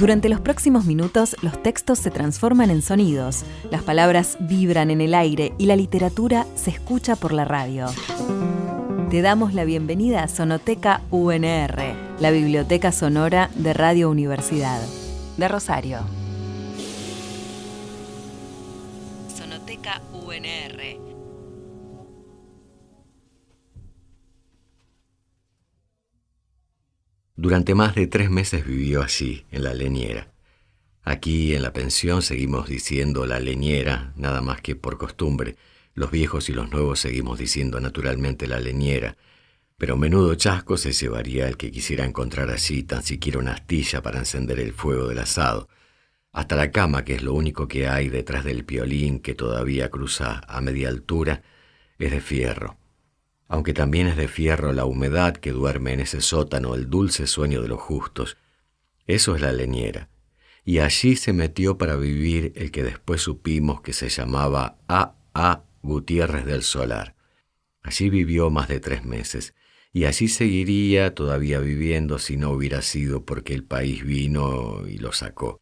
Durante los próximos minutos, los textos se transforman en sonidos, las palabras vibran en el aire y la literatura se escucha por la radio. Te damos la bienvenida a Sonoteca UNR, la biblioteca sonora de Radio Universidad de Rosario. Sonoteca UNR. Durante más de 3 meses vivió allí, en la leñera. Aquí, en la pensión, seguimos diciendo la leñera, nada más que por costumbre. Los viejos y los nuevos seguimos diciendo naturalmente la leñera, pero menudo chasco se llevaría el que quisiera encontrar allí tan siquiera una astilla para encender el fuego del asado. Hasta la cama, que es lo único que hay detrás del piolín que todavía cruza a media altura, es de fierro. Aunque también es de fierro la humedad que duerme en ese sótano, el dulce sueño de los justos. Eso es la leñera. Y allí se metió para vivir el que después supimos que se llamaba A. Gutiérrez del Solar. Allí vivió más de 3 meses, y allí seguiría todavía viviendo si no hubiera sido porque el país vino y lo sacó.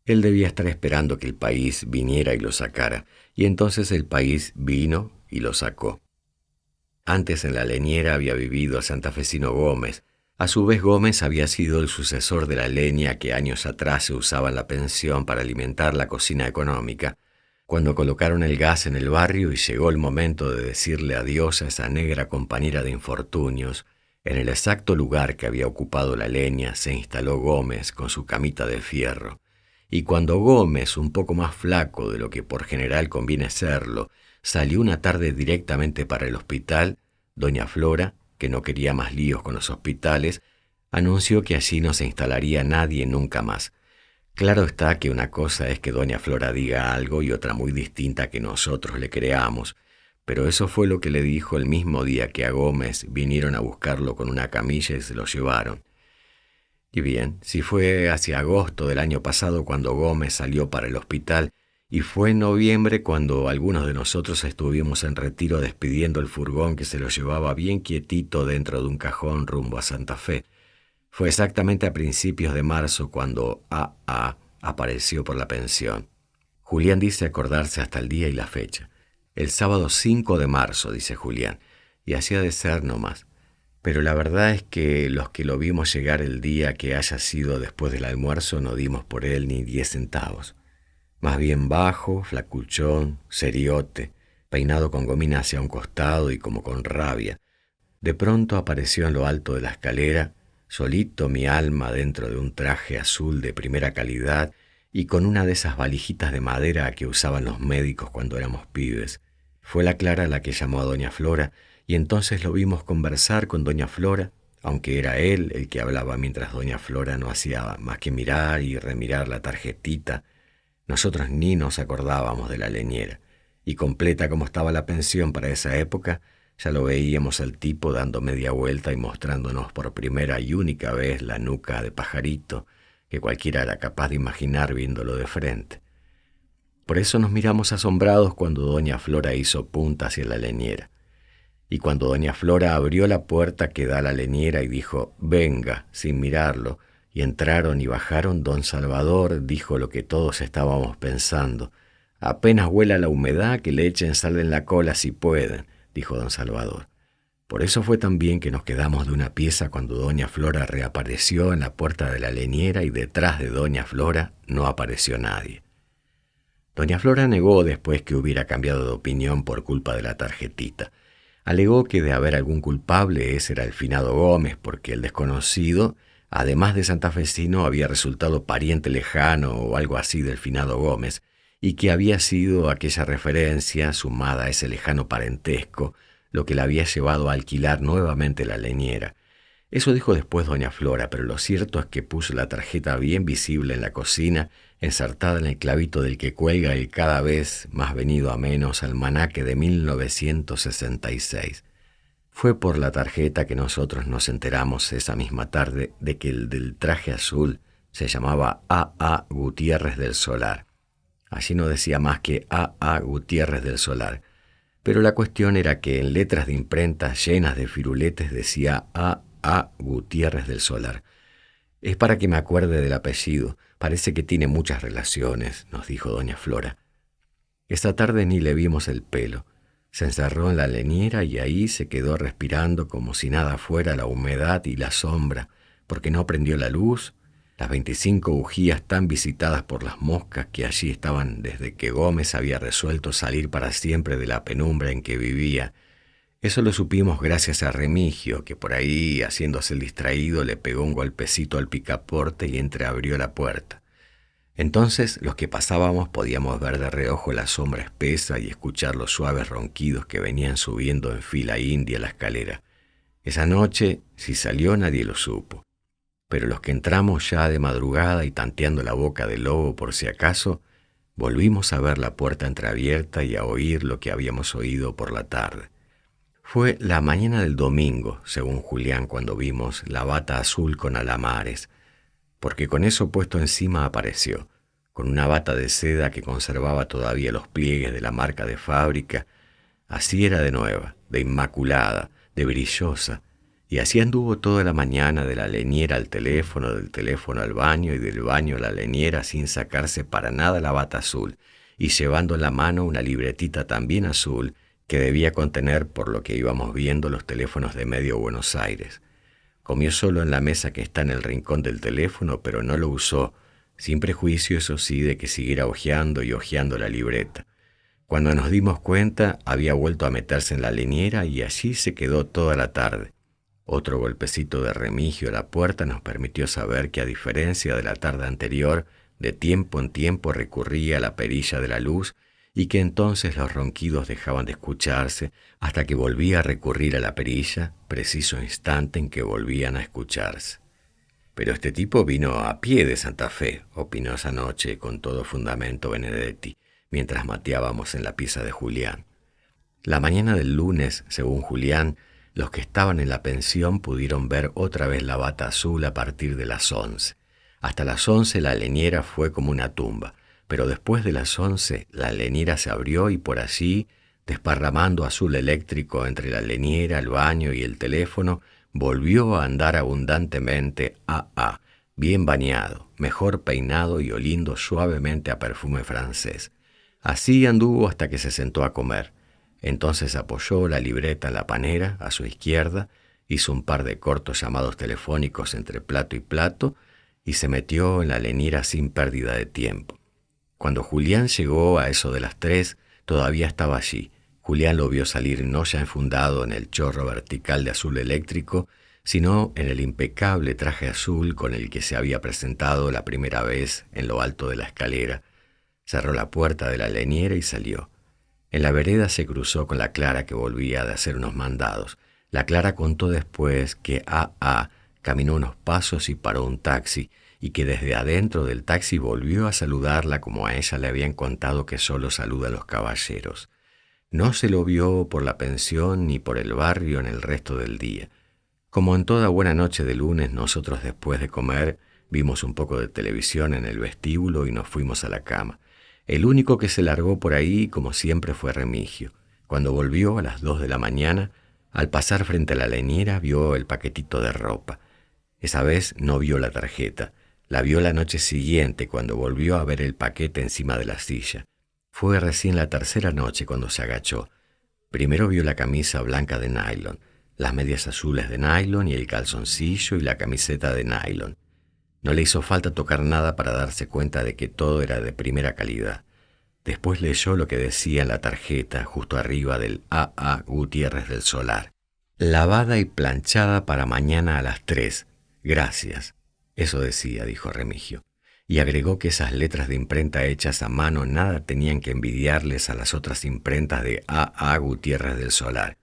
Él debía estar esperando que el país viniera y lo sacara, y entonces el país vino y lo sacó. Antes en la leñera había vivido el santafesino Gómez. A su vez Gómez había sido el sucesor de la leña que años atrás se usaba en la pensión para alimentar la cocina económica, cuando colocaron el gas en el barrio y llegó el momento de decirle adiós a esa negra compañera de infortunios. En el exacto lugar que había ocupado la leña se instaló Gómez con su camita de fierro. Y cuando Gómez, un poco más flaco de lo que por general conviene serlo, salió una tarde directamente para el hospital, doña Flora, que no quería más líos con los hospitales, anunció que allí no se instalaría nadie nunca más. Claro está que una cosa es que doña Flora diga algo y otra muy distinta que nosotros le creamos, pero eso fue lo que le dijo el mismo día que a Gómez vinieron a buscarlo con una camilla y se lo llevaron. Y bien, si fue hacia agosto del año pasado cuando Gómez salió para el hospital, y fue en noviembre cuando algunos de nosotros estuvimos en retiro despidiendo el furgón que se lo llevaba bien quietito dentro de un cajón rumbo a Santa Fe. Fue exactamente a principios de marzo cuando A. apareció por la pensión. Julián dice acordarse hasta el día y la fecha. El sábado 5 de marzo, dice Julián, y así ha de ser nomás. Pero la verdad es que los que lo vimos llegar el día que haya sido después del almuerzo no dimos por él ni 10 centavos. Más bien bajo, flacuchón, seriote, peinado con gomina hacia un costado y como con rabia. De pronto apareció en lo alto de la escalera, solito mi alma dentro de un traje azul de primera calidad y con una de esas valijitas de madera que usaban los médicos cuando éramos pibes. Fue la Clara la que llamó a doña Flora y entonces lo vimos conversar con doña Flora, aunque era él el que hablaba mientras doña Flora no hacía más que mirar y remirar la tarjetita. Nosotros ni nos acordábamos de la leñera, y completa como estaba la pensión para esa época, ya lo veíamos al tipo dando media vuelta y mostrándonos por primera y única vez la nuca de pajarito, que cualquiera era capaz de imaginar viéndolo de frente. Por eso nos miramos asombrados cuando doña Flora hizo punta hacia la leñera. Y cuando doña Flora abrió la puerta que da a la leñera y dijo, «Venga», sin mirarlo, y entraron y bajaron, don Salvador dijo lo que todos estábamos pensando. «Apenas huela la humedad, que le echen sal en la cola si pueden», dijo don Salvador. Por eso fue también que nos quedamos de una pieza cuando doña Flora reapareció en la puerta de la leñera y detrás de doña Flora no apareció nadie. Doña Flora negó después que hubiera cambiado de opinión por culpa de la tarjetita. Alegó que de haber algún culpable ese era el finado Gómez, porque el desconocido, además de santafesino, había resultado pariente lejano o algo así del finado Gómez, y que había sido aquella referencia, sumada a ese lejano parentesco, lo que la había llevado a alquilar nuevamente la leñera. Eso dijo después doña Flora, pero lo cierto es que puso la tarjeta bien visible en la cocina, ensartada en el clavito del que cuelga el cada vez más venido a menos almanaque de 1966. Fue por la tarjeta que nosotros nos enteramos esa misma tarde de que el del traje azul se llamaba A. Gutiérrez del Solar. Allí no decía más que A. Gutiérrez del Solar, pero la cuestión era que en letras de imprenta llenas de firuletes decía A. Gutiérrez del Solar. Es para que me acuerde del apellido. Parece que tiene muchas relaciones, nos dijo doña Flora. Esta tarde ni le vimos el pelo. Se encerró en la leñera y ahí se quedó respirando como si nada fuera la humedad y la sombra, porque no prendió la luz, las 25 bujías tan visitadas por las moscas que allí estaban desde que Gómez había resuelto salir para siempre de la penumbra en que vivía. Eso lo supimos gracias a Remigio, que por ahí, haciéndose el distraído, le pegó un golpecito al picaporte y entreabrió la puerta. Entonces los que pasábamos podíamos ver de reojo la sombra espesa y escuchar los suaves ronquidos que venían subiendo en fila india la escalera. Esa noche, si salió, nadie lo supo. Pero los que entramos ya de madrugada y tanteando la boca del lobo por si acaso, volvimos a ver la puerta entreabierta y a oír lo que habíamos oído por la tarde. Fue la mañana del domingo, según Julián, cuando vimos la bata azul con alamares, porque con eso puesto encima apareció, con una bata de seda que conservaba todavía los pliegues de la marca de fábrica. Así era de nueva, de inmaculada, de brillosa, y así anduvo toda la mañana de la leñera al teléfono, del teléfono al baño y del baño a la leñera sin sacarse para nada la bata azul, y llevando en la mano una libretita también azul que debía contener, por lo que íbamos viendo, los teléfonos de medio Buenos Aires. Comió solo en la mesa que está en el rincón del teléfono, pero no lo usó, sin prejuicio, eso sí, de que siguiera hojeando y hojeando la libreta. Cuando nos dimos cuenta, había vuelto a meterse en la leñera y allí se quedó toda la tarde. Otro golpecito de Remigio a la puerta nos permitió saber que, a diferencia de la tarde anterior, de tiempo en tiempo recurría a la perilla de la luz y que entonces los ronquidos dejaban de escucharse hasta que volvía a recurrir a la perilla, preciso instante en que volvían a escucharse. Pero este tipo vino a pie de Santa Fe, opinó esa noche con todo fundamento Benedetti, mientras mateábamos en la pieza de Julián. La mañana del lunes, según Julián, los que estaban en la pensión pudieron ver otra vez la bata azul a partir de las 11. Hasta las 11 la leñera fue como una tumba, pero después de las 11 la leñera se abrió y por allí, desparramando azul eléctrico entre la leñera, el baño y el teléfono, volvió a andar abundantemente A.A., bien bañado, mejor peinado y oliendo suavemente a perfume francés. Así anduvo hasta que se sentó a comer. Entonces apoyó la libreta en la panera, a su izquierda, hizo un par de cortos llamados telefónicos entre plato y plato y se metió en la leñera sin pérdida de tiempo. Cuando Julián llegó a eso de las 3, todavía estaba allí. Julián lo vio salir no ya enfundado en el chorro vertical de azul eléctrico, sino en el impecable traje azul con el que se había presentado la primera vez en lo alto de la escalera. Cerró la puerta de la leñera y salió. En la vereda se cruzó con la Clara, que volvía de hacer unos mandados. La Clara contó después que A.A. caminó unos pasos y paró un taxi, y que desde adentro del taxi volvió a saludarla como a ella le habían contado que solo saluda a los caballeros. No se lo vio por la pensión ni por el barrio en el resto del día. Como en toda buena noche de lunes, nosotros después de comer vimos un poco de televisión en el vestíbulo y nos fuimos a la cama. El único que se largó por ahí, como siempre, fue Remigio. Cuando volvió a las 2 de la mañana, al pasar frente a la leñera vio el paquetito de ropa. Esa vez no vio la tarjeta. La vio la noche siguiente cuando volvió a ver el paquete encima de la silla. Fue recién la tercera noche cuando se agachó. Primero vio la camisa blanca de nylon, las medias azules de nylon y el calzoncillo y la camiseta de nylon. No le hizo falta tocar nada para darse cuenta de que todo era de primera calidad. Después leyó lo que decía en la tarjeta justo arriba del A.A. Gutiérrez del Solar. Lavada y planchada para mañana a las 3. Gracias. Eso decía, dijo Remigio. Y agregó que esas letras de imprenta hechas a mano nada tenían que envidiarles a las otras imprentas de A.A. Gutiérrez del Solar.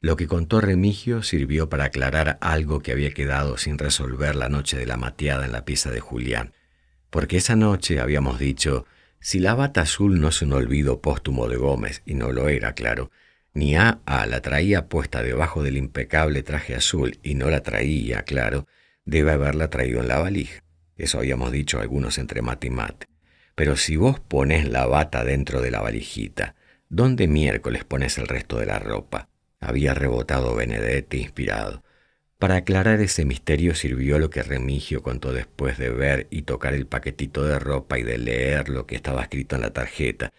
Lo que contó Remigio sirvió para aclarar algo que había quedado sin resolver la noche de la mateada en la pieza de Julián. Porque esa noche habíamos dicho, si la bata azul no es un olvido póstumo de Gómez, y no lo era, claro, ni A.A. la traía puesta debajo del impecable traje azul, y no la traía, claro, debe haberla traído en la valija. Eso habíamos dicho algunos entre mate y mate. Pero si vos ponés la bata dentro de la valijita, ¿dónde miércoles pones el resto de la ropa? Había rebotado Benedetti inspirado. Para aclarar ese misterio sirvió lo que Remigio contó después de ver y tocar el paquetito de ropa y de leer lo que estaba escrito en la tarjeta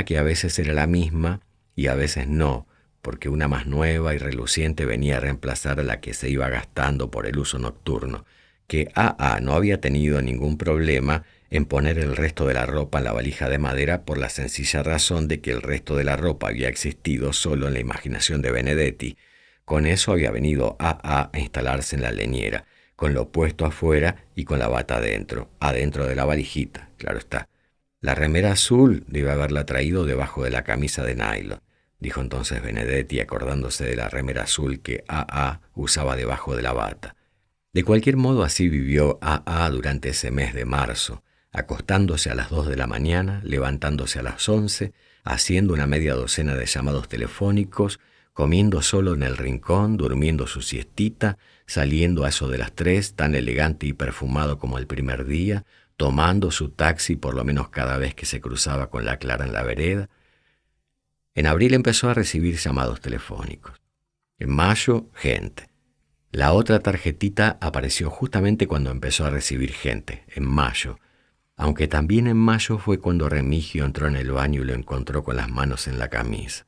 que a veces era la misma y a veces no, porque una más nueva y reluciente venía a reemplazar a la que se iba gastando por el uso nocturno, que A.A. no había tenido ningún problema en poner el resto de la ropa en la valija de madera por la sencilla razón de que el resto de la ropa había existido solo en la imaginación de Benedetti. Con eso había venido A.A. a instalarse en la leñera, con lo puesto afuera y con la bata adentro de la valijita, claro está. La remera azul debe haberla traído debajo de la camisa de nylon, dijo entonces Benedetti, acordándose de la remera azul que A.A. usaba debajo de la bata. De cualquier modo, así vivió A.A. durante ese mes de marzo, acostándose a las 2 de la mañana, levantándose a las 11, haciendo una media docena de llamados telefónicos, comiendo solo en el rincón, durmiendo su siestita, saliendo a eso de las 3, tan elegante y perfumado como el primer día, tomando su taxi por lo menos cada vez que se cruzaba con la Clara en la vereda. En abril empezó a recibir llamados telefónicos. En mayo, gente. La otra tarjetita apareció justamente cuando empezó a recibir gente, en mayo, aunque también en mayo fue cuando Remigio entró en el baño y lo encontró con las manos en la camisa.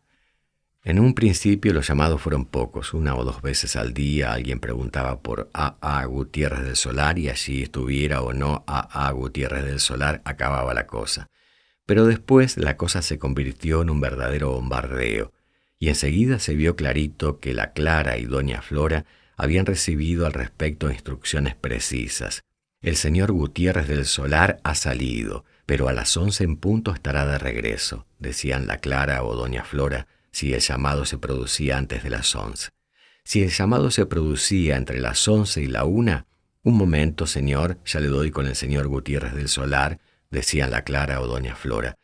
En un principio los llamados fueron pocos, 1 o 2 veces al día alguien preguntaba por A.A. Gutiérrez del Solar y allí estuviera o no A.A. Gutiérrez del Solar acababa la cosa. Pero después la cosa se convirtió en un verdadero bombardeo y enseguida se vio clarito que la Clara y doña Flora habían recibido al respecto instrucciones precisas. El señor Gutiérrez del Solar ha salido, pero a las 11 en punto estará de regreso, decían la Clara o doña Flora, si el llamado se producía antes de las 11. Si el llamado se producía entre las 11 y la 1, un momento, señor, ya le doy con el señor Gutiérrez del Solar, decían la Clara o doña Flora.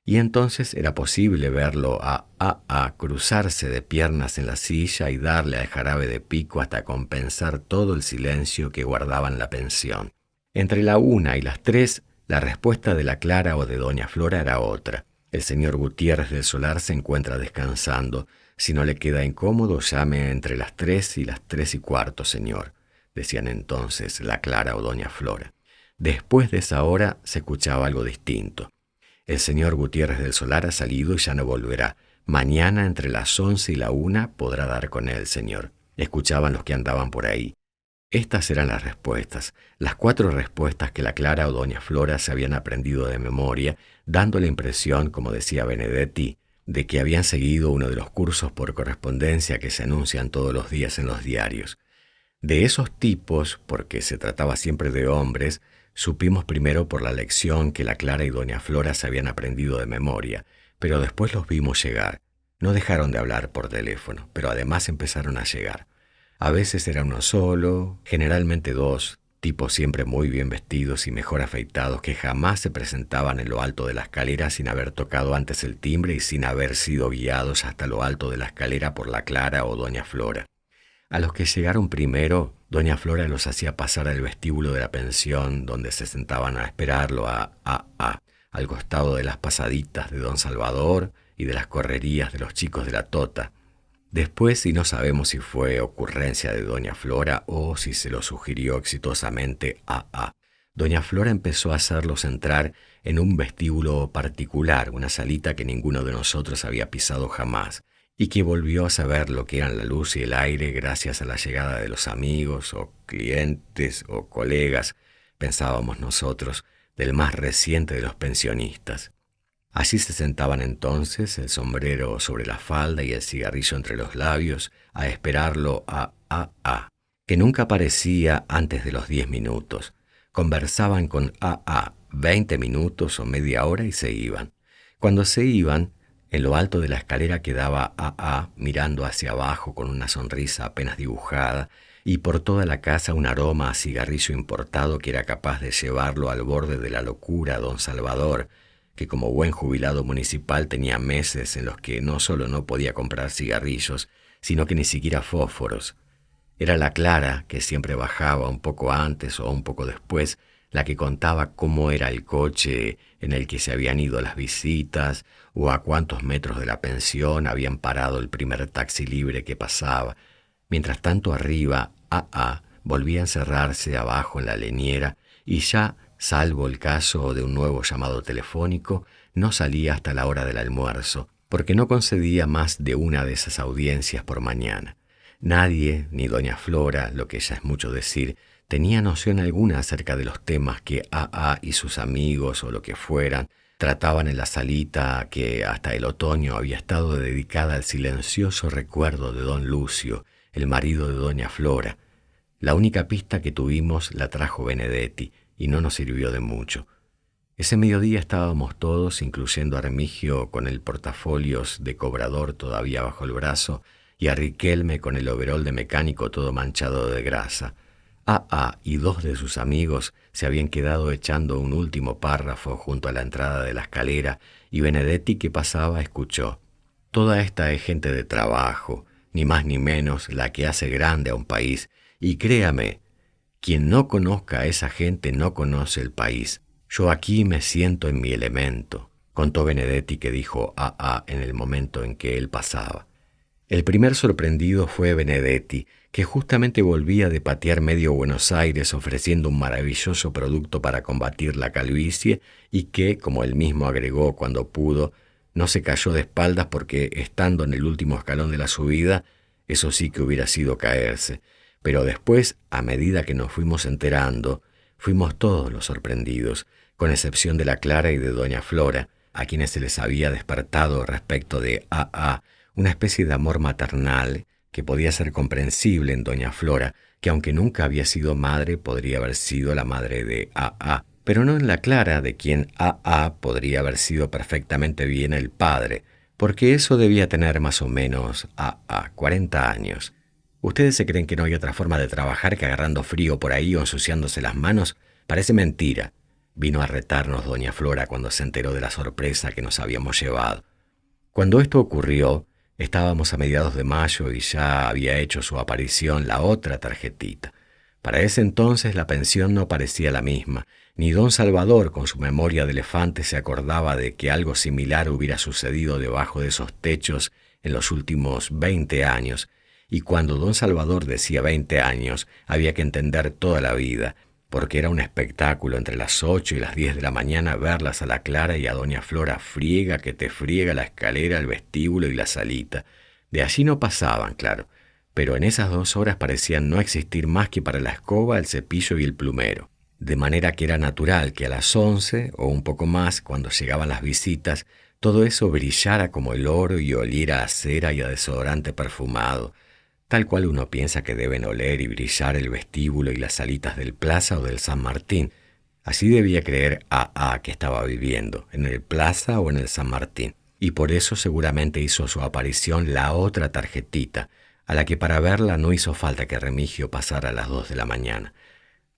Y entonces era posible verlo a A.A. cruzarse de piernas en la silla y darle al jarabe de pico hasta compensar todo el silencio que guardaban la pensión. Entre la 1 y las 3, la respuesta de la Clara o de doña Flora era otra. El señor Gutiérrez del Solar se encuentra descansando. Si no le queda incómodo, llame entre las 3 y las 3:15, señor, decían entonces la Clara o doña Flora. Después de esa hora se escuchaba algo distinto. El señor Gutiérrez del Solar ha salido y ya no volverá. Mañana entre las 11 y la 1 podrá dar con él, señor. Escuchaban los que andaban por ahí. Estas eran las respuestas, las 4 respuestas que la Clara o doña Flora se habían aprendido de memoria, dando la impresión, como decía Benedetti, de que habían seguido uno de los cursos por correspondencia que se anuncian todos los días en los diarios. De esos tipos, porque se trataba siempre de hombres, supimos primero por la lección que la Clara y doña Flora se habían aprendido de memoria, pero después los vimos llegar. No dejaron de hablar por teléfono, pero además empezaron a llegar. A veces era uno solo, generalmente 2, tipos siempre muy bien vestidos y mejor afeitados que jamás se presentaban en lo alto de la escalera sin haber tocado antes el timbre y sin haber sido guiados hasta lo alto de la escalera por la Clara o doña Flora. A los que llegaron primero, doña Flora los hacía pasar al vestíbulo de la pensión donde se sentaban a esperarlo a A.A., al costado de las pasaditas de don Salvador y de las correrías de los chicos de la Tota. Después, y no sabemos si fue ocurrencia de doña Flora o si se lo sugirió exitosamente A.A., doña Flora empezó a hacerlos entrar en un vestíbulo particular, una salita que ninguno de nosotros había pisado jamás, y que volvió a saber lo que eran la luz y el aire gracias a la llegada de los amigos o clientes o colegas, pensábamos nosotros, del más reciente de los pensionistas. Allí se sentaban entonces, el sombrero sobre la falda y el cigarrillo entre los labios, a esperarlo a A.A., que nunca aparecía antes de los 10 minutos. Conversaban con A.A. 20 minutos o media hora y se iban. Cuando se iban, en lo alto de la escalera quedaba A.A. mirando hacia abajo con una sonrisa apenas dibujada y por toda la casa un aroma a cigarrillo importado que era capaz de llevarlo al borde de la locura a don Salvador, que como buen jubilado municipal tenía meses en los que no solo no podía comprar cigarrillos, sino que ni siquiera fósforos. Era la Clara, que siempre bajaba un poco antes o un poco después, la que contaba cómo era el coche en el que se habían ido las visitas o a cuántos metros de la pensión habían parado el primer taxi libre que pasaba. Mientras tanto arriba, AA volvía a encerrarse abajo en la leñera y ya, salvo el caso de un nuevo llamado telefónico, no salía hasta la hora del almuerzo, porque no concedía más de una de esas audiencias por mañana. Nadie, ni doña Flora, lo que ya es mucho decir, tenía noción alguna acerca de los temas que AA y sus amigos o lo que fueran trataban en la salita que hasta el otoño había estado dedicada al silencioso recuerdo de don Lucio, el marido de doña Flora. La única pista que tuvimos la trajo Benedetti y no nos sirvió de mucho. Ese mediodía estábamos todos, incluyendo a Remigio con el portafolios de cobrador todavía bajo el brazo y a Riquelme con el overol de mecánico todo manchado de grasa. AA y dos de sus amigos se habían quedado echando un último párrafo junto a la entrada de la escalera y Benedetti, que pasaba, escuchó: «Toda esta es gente de trabajo, ni más ni menos la que hace grande a un país, y créame, quien no conozca a esa gente no conoce el país. Yo aquí me siento en mi elemento», contó Benedetti, que dijo AA en el momento en que él pasaba. El primer sorprendido fue Benedetti, que justamente volvía de patear medio Buenos Aires ofreciendo un maravilloso producto para combatir la calvicie y que, como él mismo agregó cuando pudo, no se cayó de espaldas porque, estando en el último escalón de la subida, eso sí que hubiera sido caerse. Pero después, a medida que nos fuimos enterando, fuimos todos los sorprendidos, con excepción de la Clara y de doña Flora, a quienes se les había despertado respecto de AA una especie de amor maternal que podía ser comprensible en doña Flora, que aunque nunca había sido madre, podría haber sido la madre de AA, pero no en la Clara, de quien AA podría haber sido perfectamente bien el padre, porque eso debía tener más o menos AA 40 años. ¿Ustedes se creen que no hay otra forma de trabajar que agarrando frío por ahí o ensuciándose las manos? Parece mentira. Vino a retarnos doña Flora cuando se enteró de la sorpresa que nos habíamos llevado. Cuando esto ocurrió, estábamos a mediados de mayo y ya había hecho su aparición la otra tarjetita. Para ese entonces la pensión no parecía la misma, ni don Salvador, con su memoria de elefante, se acordaba de que algo similar hubiera sucedido debajo de esos techos en los últimos 20 años, y cuando don Salvador decía 20 años, había que entender toda la vida, porque era un espectáculo entre las 8 y las 10 de la mañana verlas a la Clara y a doña Flora friega que te friega la escalera, el vestíbulo y la salita. De allí no pasaban, claro, pero en esas 2 horas parecían no existir más que para la escoba, el cepillo y el plumero. De manera que era natural que a las 11 o un poco más, cuando llegaban las visitas, todo eso brillara como el oro y oliera a cera y a desodorante perfumado, tal cual uno piensa que deben oler y brillar el vestíbulo y las salitas del Plaza o del San Martín. Así debía creer AA que estaba viviendo, en el Plaza o en el San Martín, y por eso seguramente hizo su aparición la otra tarjetita, a la que para verla no hizo falta que Remigio pasara a las 2 de la mañana.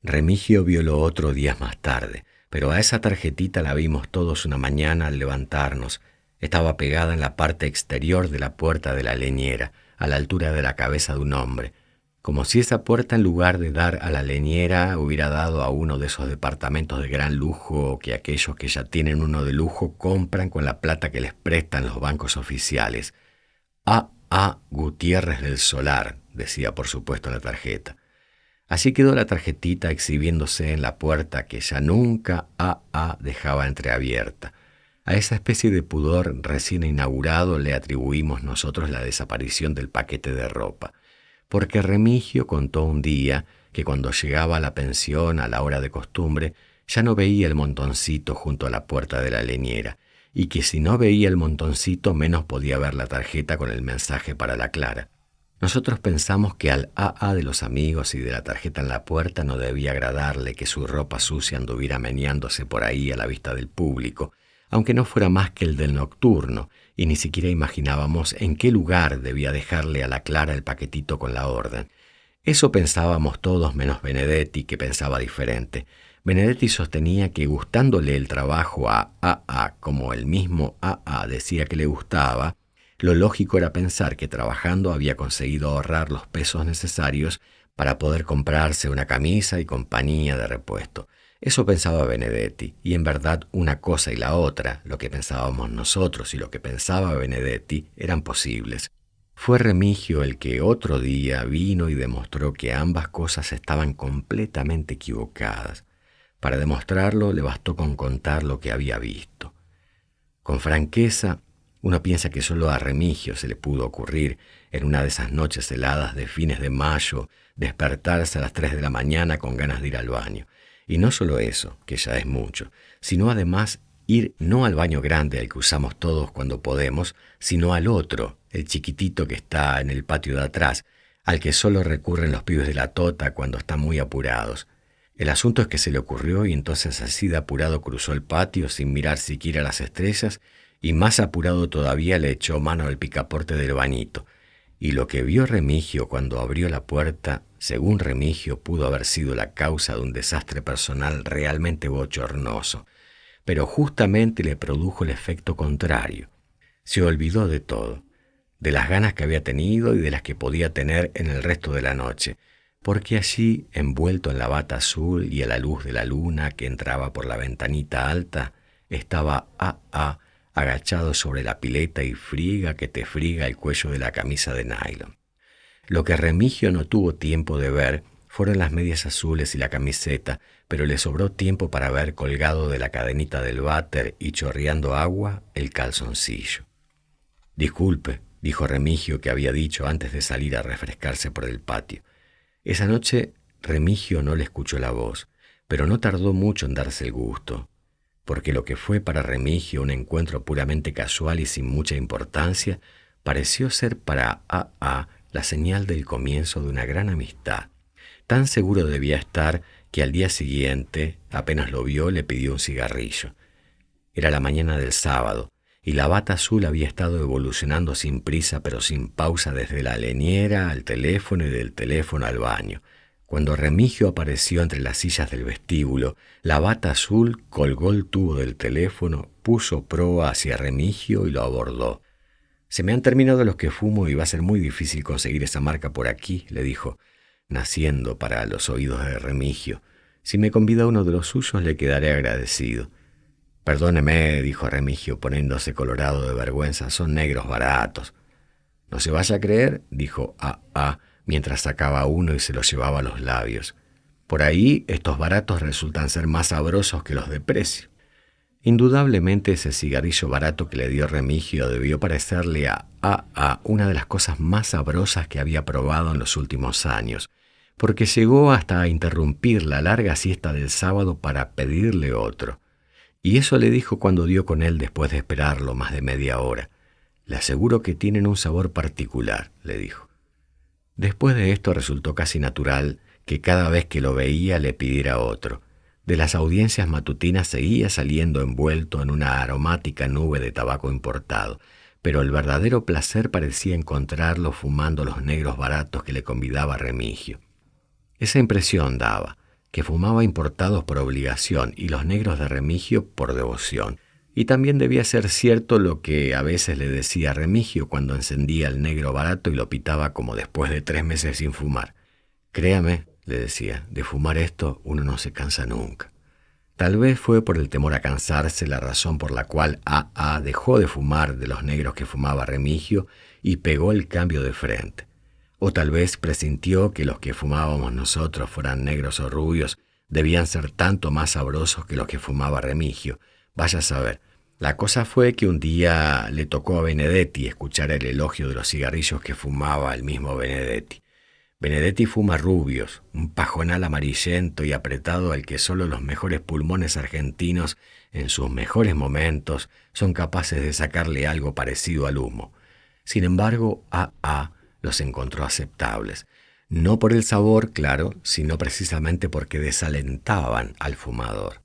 Remigio vio lo otro días más tarde, pero a esa tarjetita la vimos todos una mañana al levantarnos. Estaba pegada en la parte exterior de la puerta de la leñera, a la altura de la cabeza de un hombre, como si esa puerta, en lugar de dar a la leñera, hubiera dado a uno de esos departamentos de gran lujo que aquellos que ya tienen uno de lujo compran con la plata que les prestan los bancos oficiales. A. Gutiérrez del Solar, decía por supuesto en la tarjeta. Así quedó la tarjetita exhibiéndose en la puerta que ya nunca AA dejaba entreabierta. A esa especie de pudor recién inaugurado le atribuimos nosotros la desaparición del paquete de ropa, porque Remigio contó un día que cuando llegaba a la pensión a la hora de costumbre ya no veía el montoncito junto a la puerta de la leñera, y que si no veía el montoncito menos podía ver la tarjeta con el mensaje para la Clara. Nosotros pensamos que al AA de los amigos y de la tarjeta en la puerta no debía agradarle que su ropa sucia anduviera meneándose por ahí a la vista del público, aunque no fuera más que el del nocturno, y ni siquiera imaginábamos en qué lugar debía dejarle a la Clara el paquetito con la orden. Eso pensábamos todos menos Benedetti, que pensaba diferente. Benedetti sostenía que, gustándole el trabajo a AA como el mismo AA decía que le gustaba, lo lógico era pensar que trabajando había conseguido ahorrar los pesos necesarios para poder comprarse una camisa y compañía de repuesto. Eso pensaba Benedetti, y en verdad una cosa y la otra, lo que pensábamos nosotros y lo que pensaba Benedetti, eran posibles. Fue Remigio el que otro día vino y demostró que ambas cosas estaban completamente equivocadas. Para demostrarlo le bastó con contar lo que había visto. Con franqueza, uno piensa que solo a Remigio se le pudo ocurrir, en una de esas noches heladas de fines de mayo, despertarse a las 3 de la mañana con ganas de ir al baño. Y no solo eso, que ya es mucho, sino además ir no al baño grande al que usamos todos cuando podemos, sino al otro, el chiquitito que está en el patio de atrás, al que solo recurren los pibes de la tota cuando están muy apurados. El asunto es que se le ocurrió y entonces así de apurado cruzó el patio sin mirar siquiera las estrellas y más apurado todavía le echó mano al picaporte del bañito. Y lo que vio Remigio cuando abrió la puerta, según Remigio, pudo haber sido la causa de un desastre personal realmente bochornoso. Pero justamente le produjo el efecto contrario. Se olvidó de todo, de las ganas que había tenido y de las que podía tener en el resto de la noche, porque allí, envuelto en la bata azul y a la luz de la luna que entraba por la ventanita alta, estaba A.A. agachado sobre la pileta y friga que te friga el cuello de la camisa de nylon. Lo que Remigio no tuvo tiempo de ver fueron las medias azules y la camiseta, pero le sobró tiempo para ver colgado de la cadenita del váter y chorreando agua el calzoncillo. «Disculpe», dijo Remigio, que había dicho antes de salir a refrescarse por el patio. Esa noche Remigio no le escuchó la voz, pero no tardó mucho en darse el gusto, porque lo que fue para Remigio un encuentro puramente casual y sin mucha importancia, pareció ser para A.A. la señal del comienzo de una gran amistad. Tan seguro debía estar que al día siguiente, apenas lo vio, le pidió un cigarrillo. Era la mañana del sábado, y la bata azul había estado evolucionando sin prisa pero sin pausa desde la leñera al teléfono y del teléfono al baño. Cuando Remigio apareció entre las sillas del vestíbulo, la bata azul colgó el tubo del teléfono, puso proa hacia Remigio y lo abordó. «Se me han terminado los que fumo y va a ser muy difícil conseguir esa marca por aquí», le dijo, naciendo para los oídos de Remigio. «Si me convida uno de los suyos le quedaré agradecido». «Perdóneme», dijo Remigio poniéndose colorado de vergüenza, «son negros baratos». «No se vaya a creer», dijo A.A. mientras sacaba uno y se lo llevaba a los labios. «Por ahí estos baratos resultan ser más sabrosos que los de precio». Indudablemente ese cigarrillo barato que le dio Remigio debió parecerle a A.A. una de las cosas más sabrosas que había probado en los últimos años, porque llegó hasta a interrumpir la larga siesta del sábado para pedirle otro. Y eso le dijo cuando dio con él después de esperarlo más de media hora. «Le aseguro que tienen un sabor particular», le dijo. Después de esto resultó casi natural que cada vez que lo veía le pidiera otro. De las audiencias matutinas seguía saliendo envuelto en una aromática nube de tabaco importado, pero el verdadero placer parecía encontrarlo fumando los negros baratos que le convidaba Remigio. Esa impresión daba, que fumaba importados por obligación y los negros de Remigio por devoción. Y también debía ser cierto lo que a veces le decía Remigio cuando encendía el negro barato y lo pitaba como después de 3 meses sin fumar. «Créame», le decía, «de fumar esto uno no se cansa nunca». Tal vez fue por el temor a cansarse la razón por la cual A.A. dejó de fumar de los negros que fumaba Remigio y pegó el cambio de frente. O tal vez presintió que los que fumábamos nosotros, fueran negros o rubios, debían ser tanto más sabrosos que los que fumaba Remigio. Vaya a saber. La cosa fue que un día le tocó a Benedetti escuchar el elogio de los cigarrillos que fumaba el mismo Benedetti. Benedetti fuma rubios, un pajonal amarillento y apretado al que solo los mejores pulmones argentinos, en sus mejores momentos, son capaces de sacarle algo parecido al humo. Sin embargo, A.A. los encontró aceptables, no por el sabor, claro, sino precisamente porque desalentaban al fumador.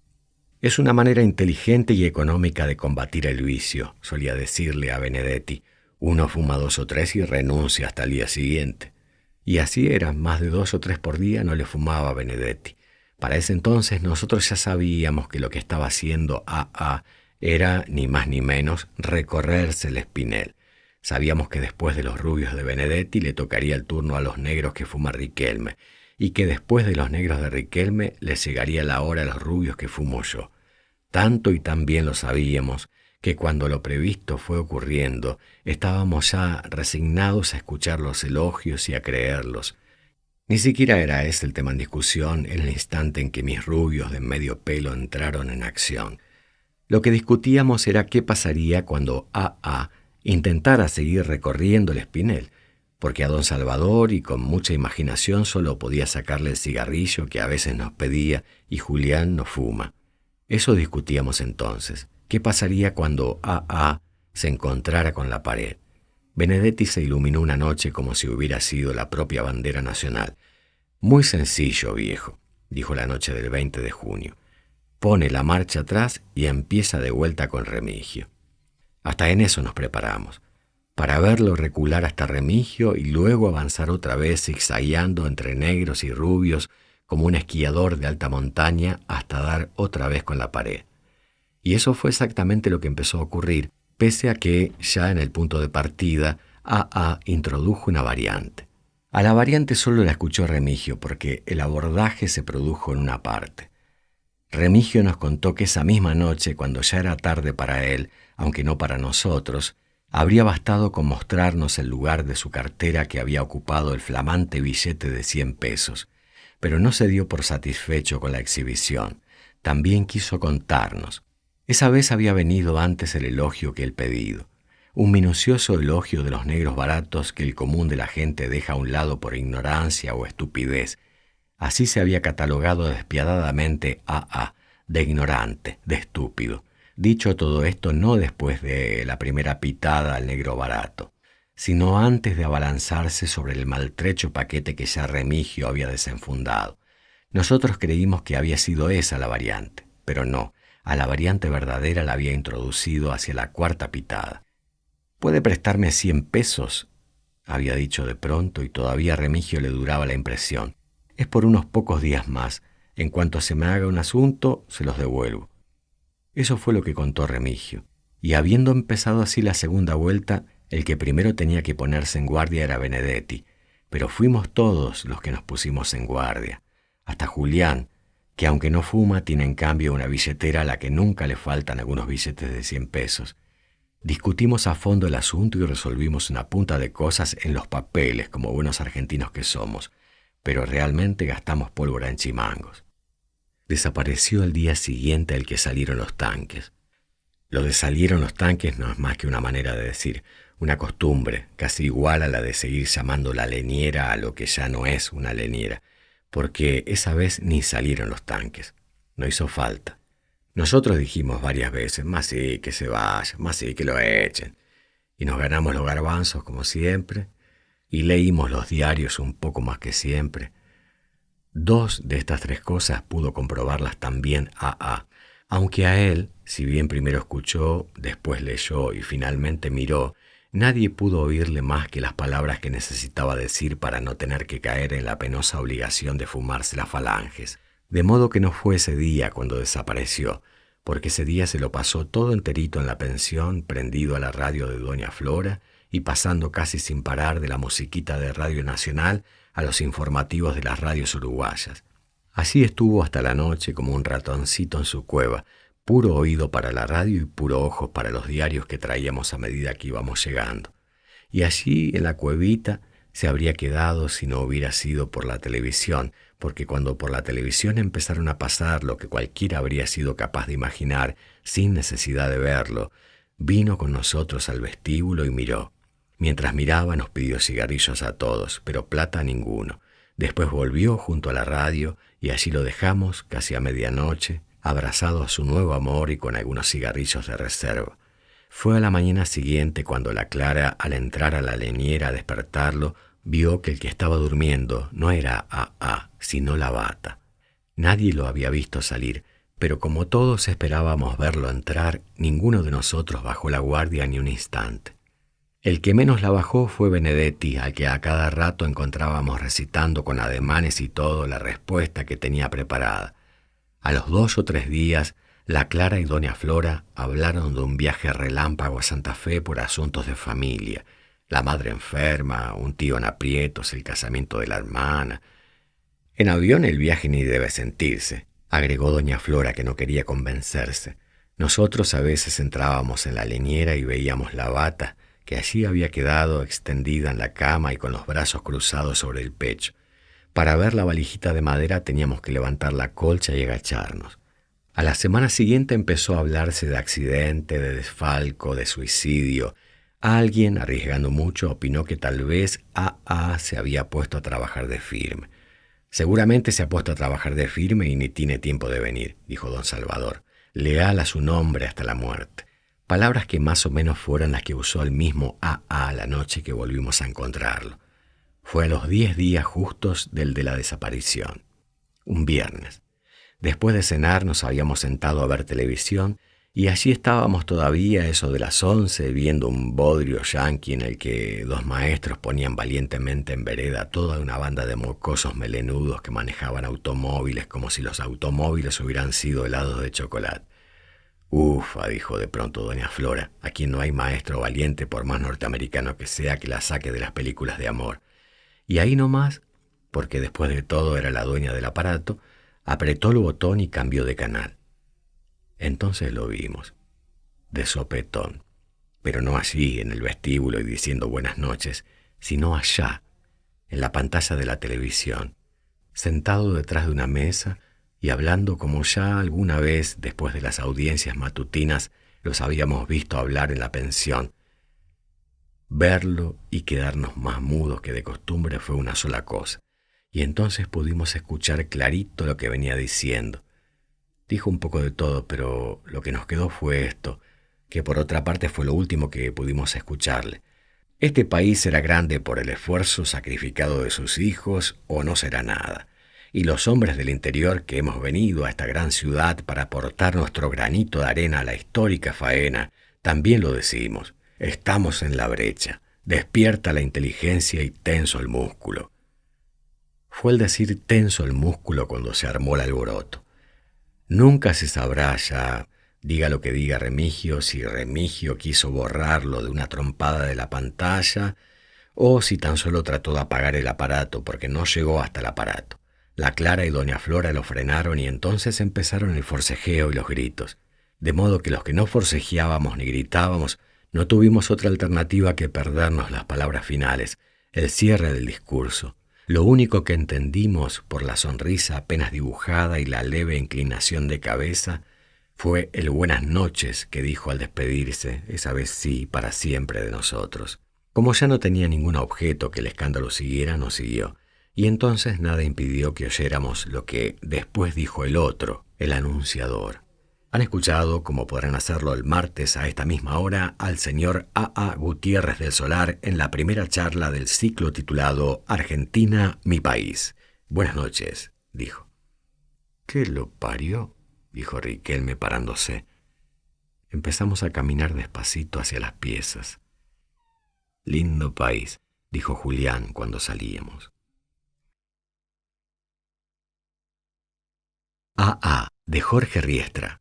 «Es una manera inteligente y económica de combatir el vicio», solía decirle a Benedetti. «Uno fuma 2 o 3 y renuncia hasta el día siguiente». Y así era, más de 2 o 3 por día no le fumaba Benedetti. Para ese entonces nosotros ya sabíamos que lo que estaba haciendo A.A. era, ni más ni menos, recorrerse el espinel. Sabíamos que después de los rubios de Benedetti le tocaría el turno a los negros que fuma Riquelme, y que después de los negros de Riquelme le llegaría la hora a los rubios que fumo yo. Tanto y tan bien lo sabíamos que cuando lo previsto fue ocurriendo, estábamos ya resignados a escuchar los elogios y a creerlos. Ni siquiera era ese el tema en discusión en el instante en que mis rubios de medio pelo entraron en acción. Lo que discutíamos era qué pasaría cuando A.A. intentara seguir recorriendo el espinel, porque a don Salvador y con mucha imaginación solo podía sacarle el cigarrillo que a veces nos pedía y Julián no fuma. Eso discutíamos entonces. ¿Qué pasaría cuando A.A. se encontrara con la pared? Benedetti se iluminó una noche como si hubiera sido la propia bandera nacional. Muy sencillo, viejo, dijo la noche del 20 de junio. Pone la marcha atrás y empieza de vuelta con Remigio. Hasta en eso nos preparamos, para verlo recular hasta Remigio y luego avanzar otra vez zigzagueando entre negros y rubios como un esquiador de alta montaña hasta dar otra vez con la pared. Y eso fue exactamente lo que empezó a ocurrir, pese a que, ya en el punto de partida, A.A. introdujo una variante. A la variante solo la escuchó Remigio porque el abordaje se produjo en una parte. Remigio nos contó que esa misma noche, cuando ya era tarde para él, aunque no para nosotros, habría bastado con mostrarnos el lugar de su cartera que había ocupado el flamante billete de 100 pesos, pero no se dio por satisfecho con la exhibición. También quiso contarnos. Esa vez había venido antes el elogio que el pedido, un minucioso elogio de los negros baratos que el común de la gente deja a un lado por ignorancia o estupidez. Así se había catalogado despiadadamente A.A., de ignorante, de estúpido. Dicho todo esto no después de la primera pitada al negro barato, sino antes de abalanzarse sobre el maltrecho paquete que ya Remigio había desenfundado. Nosotros creímos que había sido esa la variante, pero no, a la variante verdadera la había introducido hacia la cuarta pitada. «¿Puede prestarme 100 pesos?» había dicho de pronto, y todavía a Remigio le duraba la impresión. «Es por unos pocos días más. En cuanto se me haga un asunto, se los devuelvo». Eso fue lo que contó Remigio, y habiendo empezado así la segunda vuelta, el que primero tenía que ponerse en guardia era Benedetti, pero fuimos todos los que nos pusimos en guardia, hasta Julián, que aunque no fuma, tiene en cambio una billetera a la que nunca le faltan algunos billetes de 100 pesos. Discutimos a fondo el asunto y resolvimos una punta de cosas en los papeles, como buenos argentinos que somos, pero realmente gastamos pólvora en chimangos. Desapareció el día siguiente al que salieron los tanques. Lo de salieron los tanques no es más que una manera de decir, una costumbre, casi igual a la de seguir llamando la leñera a lo que ya no es una leñera, porque esa vez ni salieron los tanques. No hizo falta. Nosotros dijimos varias veces, más sí que se vaya, más sí que lo echen. Y nos ganamos los garbanzos como siempre, y leímos los diarios un poco más que siempre. 2 de estas 3 cosas pudo comprobarlas también A.A., aunque a él, si bien primero escuchó, después leyó y finalmente miró, nadie pudo oírle más que las palabras que necesitaba decir para no tener que caer en la penosa obligación de fumarse las falanges. De modo que no fue ese día cuando desapareció, porque ese día se lo pasó todo enterito en la pensión, prendido a la radio de doña Flora y pasando casi sin parar de la musiquita de Radio Nacional a los informativos de las radios uruguayas. Así estuvo hasta la noche como un ratoncito en su cueva, puro oído para la radio y puro ojo para los diarios que traíamos a medida que íbamos llegando. Y allí, en la cuevita, se habría quedado si no hubiera sido por la televisión, porque cuando por la televisión empezaron a pasar lo que cualquiera habría sido capaz de imaginar sin necesidad de verlo, vino con nosotros al vestíbulo y miró. Mientras miraba nos pidió cigarrillos a todos, pero plata a ninguno. Después volvió junto a la radio y allí lo dejamos casi a medianoche, abrazado a su nuevo amor y con algunos cigarrillos de reserva. Fue a la mañana siguiente cuando la Clara, al entrar a la leñera a despertarlo, vio que el que estaba durmiendo no era A.A., sino la Bata. Nadie lo había visto salir, pero como todos esperábamos verlo entrar, ninguno de nosotros bajó la guardia ni un instante. El que menos la bajó fue Benedetti, al que a cada rato encontrábamos recitando con ademanes y todo la respuesta que tenía preparada. A los 2 o 3 días, la Clara y doña Flora hablaron de un viaje relámpago a Santa Fe por asuntos de familia, la madre enferma, un tío en aprietos, el casamiento de la hermana. En avión el viaje ni debe sentirse, agregó doña Flora, que no quería convencerse. Nosotros a veces entrábamos en la leñera y veíamos la bata, que allí había quedado extendida en la cama y con los brazos cruzados sobre el pecho. Para ver la valijita de madera teníamos que levantar la colcha y agacharnos. A la semana siguiente empezó a hablarse de accidente, de desfalco, de suicidio. Alguien, arriesgando mucho, opinó que tal vez A.A. se había puesto a trabajar de firme. Seguramente se ha puesto a trabajar de firme y ni tiene tiempo de venir, dijo don Salvador, leal a su nombre hasta la muerte. Palabras que más o menos fueron las que usó el mismo A.A. la noche que volvimos a encontrarlo. Fue a los 10 días justos del de la desaparición. Un viernes. Después de cenar nos habíamos sentado a ver televisión y allí estábamos todavía, eso de las 11, viendo un bodrio yanqui en el que 2 maestros ponían valientemente en vereda toda una banda de mocosos melenudos que manejaban automóviles como si los automóviles hubieran sido helados de chocolate. Ufa, dijo de pronto doña Flora, aquí no hay maestro valiente por más norteamericano que sea que la saque de las películas de amor. Y ahí nomás, porque después de todo era la dueña del aparato, apretó el botón y cambió de canal. Entonces lo vimos, de sopetón, pero no allí en el vestíbulo y diciendo buenas noches, sino allá, en la pantalla de la televisión, sentado detrás de una mesa y hablando como ya alguna vez después de las audiencias matutinas los habíamos visto hablar en la pensión. Verlo y quedarnos más mudos que de costumbre fue una sola cosa, y entonces pudimos escuchar clarito lo que venía diciendo. Dijo un poco de todo, pero lo que nos quedó fue esto, que por otra parte fue lo último que pudimos escucharle. Este país será grande por el esfuerzo sacrificado de sus hijos o no será nada. Y los hombres del interior que hemos venido a esta gran ciudad para aportar nuestro granito de arena a la histórica faena, también lo decimos. Estamos en la brecha, despierta la inteligencia y tenso el músculo. Fue el decir tenso el músculo cuando se armó el alboroto. Nunca se sabrá ya, diga lo que diga Remigio, si Remigio quiso borrarlo de una trompada de la pantalla o si tan solo trató de apagar el aparato porque no llegó hasta el aparato. La Clara y doña Flora lo frenaron y entonces empezaron el forcejeo y los gritos. De modo que los que no forcejeábamos ni gritábamos no tuvimos otra alternativa que perdernos las palabras finales, el cierre del discurso. Lo único que entendimos por la sonrisa apenas dibujada y la leve inclinación de cabeza fue el buenas noches que dijo al despedirse, esa vez sí, para siempre de nosotros. Como ya no tenía ningún objeto que el escándalo siguiera, nos siguió, y entonces nada impidió que oyéramos lo que después dijo el otro, el anunciador. Han escuchado, como podrán hacerlo el martes a esta misma hora, al señor A.A. Gutiérrez del Solar en la primera charla del ciclo titulado Argentina, mi país. Buenas noches, dijo. ¿Qué lo parió?, dijo Riquelme parándose. Empezamos a caminar despacito hacia las piezas. Lindo país, dijo Julián cuando salíamos. A.A. de Jorge Riestra.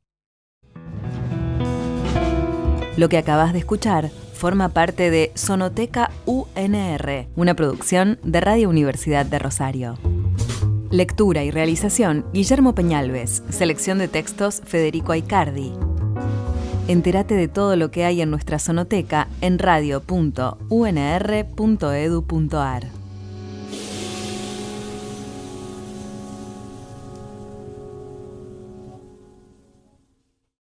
Lo que acabas de escuchar forma parte de Sonoteca UNR, una producción de Radio Universidad de Rosario. Lectura y realización, Guillermo Peñalves. Selección de textos, Federico Aicardi. Entérate de todo lo que hay en nuestra sonoteca en radio.unr.edu.ar.